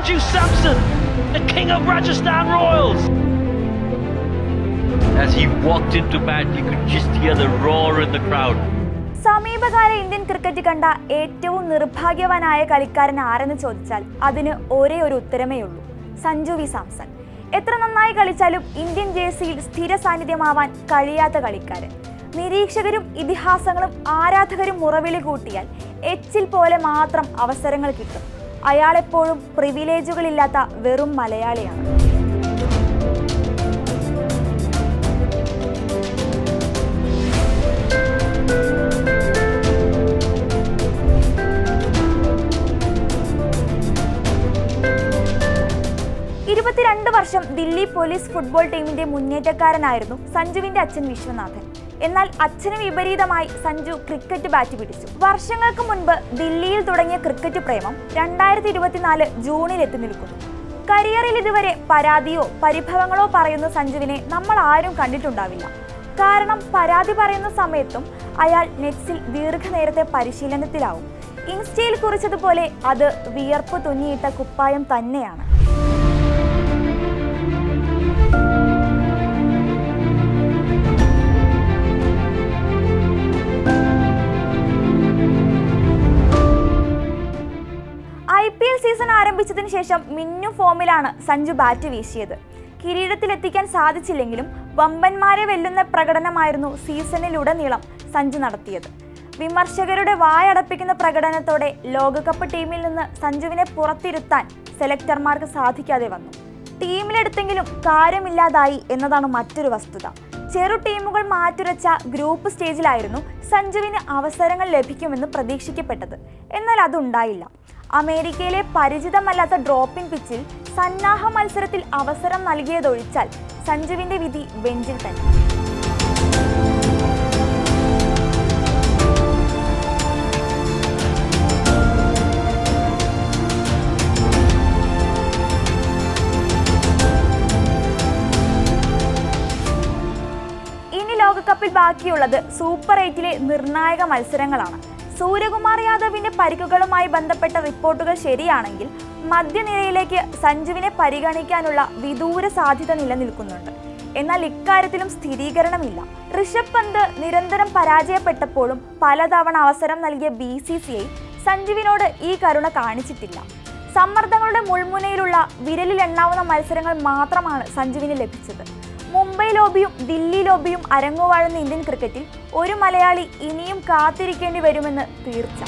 Sanju Samson, the king of Rajasthan Royals. As he walked into bat, you could just hear the roar in the crowd. സമീപകാല Indian cricket കണ്ട ഏറ്റവും നിർഭാഗ്യവാനായ കളിക്കാരൻ ആരെന്ന് ചോദിച്ചാൽ അതിന് ഒരേ ഒരു ഉത്തരമേ ഉള്ളൂ: സഞ്ജു വി സാംസൺ. എത്ര നന്നായി കളിച്ചാലും ഇന്ത്യൻ ജേഴ്സിയിൽ സ്ഥിര സാന്നിധ്യമാവാൻ കഴിയാത്ത കളിക്കാരൻ. നിരീക്ഷകരും ഇതിഹാസങ്ങളും ആരാധകരും മുറവിളി കൂട്ടിയാൽ എച്ചിൽ പോലെ മാത്രം അവസരങ്ങൾ കിട്ടും. അയാളെപ്പോഴും പ്രിവിലേജുകളില്ലാത്ത വെറും മലയാളിയാണ്. വർഷം ദില്ലി പോലീസ് ഫുട്ബോൾ ടീമിന്റെ മുന്നേറ്റക്കാരനായിരുന്നു സഞ്ജുവിന്റെ അച്ഛൻ വിശ്വനാഥൻ. എന്നാൽ അച്ഛന് വിപരീതമായി സഞ്ജു ക്രിക്കറ്റ് ബാറ്റ് പിടിച്ചു. വർഷങ്ങൾക്ക് മുൻപ് ദില്ലിയിൽ തുടങ്ങിയ ക്രിക്കറ്റ് പ്രേമം 2024 ജൂണിൽ എത്തി നിൽക്കുന്നു. കരിയറിൽ ഇതുവരെ പരാതിയോ പരിഭവങ്ങളോ പറയുന്ന സഞ്ജുവിനെ നമ്മൾ ആരും കണ്ടിട്ടുണ്ടാവില്ല. കാരണം പരാതി പറയുന്ന സമയത്തും അയാൾ നെറ്റ്സിൽ ദീർഘനേരത്തെ പരിശീലനത്തിലാവും. ഇൻസ്റ്റയിൽ കുറിച്ചതുപോലെ അത് വിയർപ്പ് തുന്നിയിട്ട കുപ്പായം തന്നെയാണ്. IPL സീസൺ ആരംഭിച്ചതിന് ശേഷം മിന്നു ഫോമിലാണ് സഞ്ജു ബാറ്റ് വീശിയത്. കിരീടത്തിലെത്തിക്കാൻ സാധിച്ചില്ലെങ്കിലും വമ്പന്മാരെ വെല്ലുന്ന പ്രകടനമായിരുന്നു സീസണിലുടനീളം സഞ്ജു നടത്തിയത്. വിമർശകരുടെ വായടപ്പിക്കുന്ന പ്രകടനത്തോടെ ലോകകപ്പ് ടീമിൽ നിന്ന് സഞ്ജുവിനെ പുറത്തിരുത്താൻ സെലക്ടർമാർക്ക് സാധിക്കാതെ വന്നു. ടീമിലെടുത്തെങ്കിലും കാര്യമില്ലാതായി എന്നതാണ് മറ്റൊരു വസ്തുത. ചെറു ടീമുകൾ മാറ്റുരച്ച ഗ്രൂപ്പ് സ്റ്റേജിലായിരുന്നു സഞ്ജുവിന് അവസരങ്ങൾ ലഭിക്കുമെന്ന് പ്രതീക്ഷിക്കപ്പെട്ടത്. എന്നാൽ അതുണ്ടായില്ല. അമേരിക്കയിലെ പരിചിതമല്ലാത്ത ഡ്രോപ്പിംഗ് പിച്ചിൽ സന്നാഹ മത്സരത്തിൽ അവസരം നൽകിയതൊഴിച്ചാൽ സഞ്ജുവിന്റെ വിധി ബെഞ്ചിൽ തന്നെ. ഇനി ലോകകപ്പിൽ ബാക്കിയുള്ളത് സൂപ്പർ 8-ലെ നിർണായക മത്സരങ്ങളാണ്. സൂര്യകുമാർ യാദവിന്റെ പരിക്കുകളുമായി ബന്ധപ്പെട്ട റിപ്പോർട്ടുകൾ ശരിയാണെങ്കിൽ മധ്യനിരയിലേക്ക് സഞ്ജുവിനെ പരിഗണിക്കാനുള്ള വിദൂര സാധ്യത നിലനിൽക്കുന്നുണ്ട്. എന്നാൽ ഇക്കാര്യത്തിലും സ്ഥിരീകരണമില്ല. ഋഷഭ് പന്ത് നിരന്തരം പരാജയപ്പെട്ടപ്പോഴും പലതവണ അവസരം നൽകിയ BCCI സഞ്ജുവിനോട് ഈ കരുണ കാണിച്ചിട്ടില്ല. സമ്മർദ്ദങ്ങളുടെ മുൾമുനയിലുള്ള വിരലിലെണ്ണാവുന്ന മത്സരങ്ങൾ മാത്രമാണ് സഞ്ജുവിന് ലഭിച്ചത്. മുംബൈ ലോബിയും ദില്ലി ലോബിയും അരങ്ങുവാഴുന്ന ഇന്ത്യൻ ക്രിക്കറ്റിൽ ഒരു മലയാളി ഇനിയും കാത്തിരിക്കേണ്ടി വരുമെന്ന് തീർച്ച.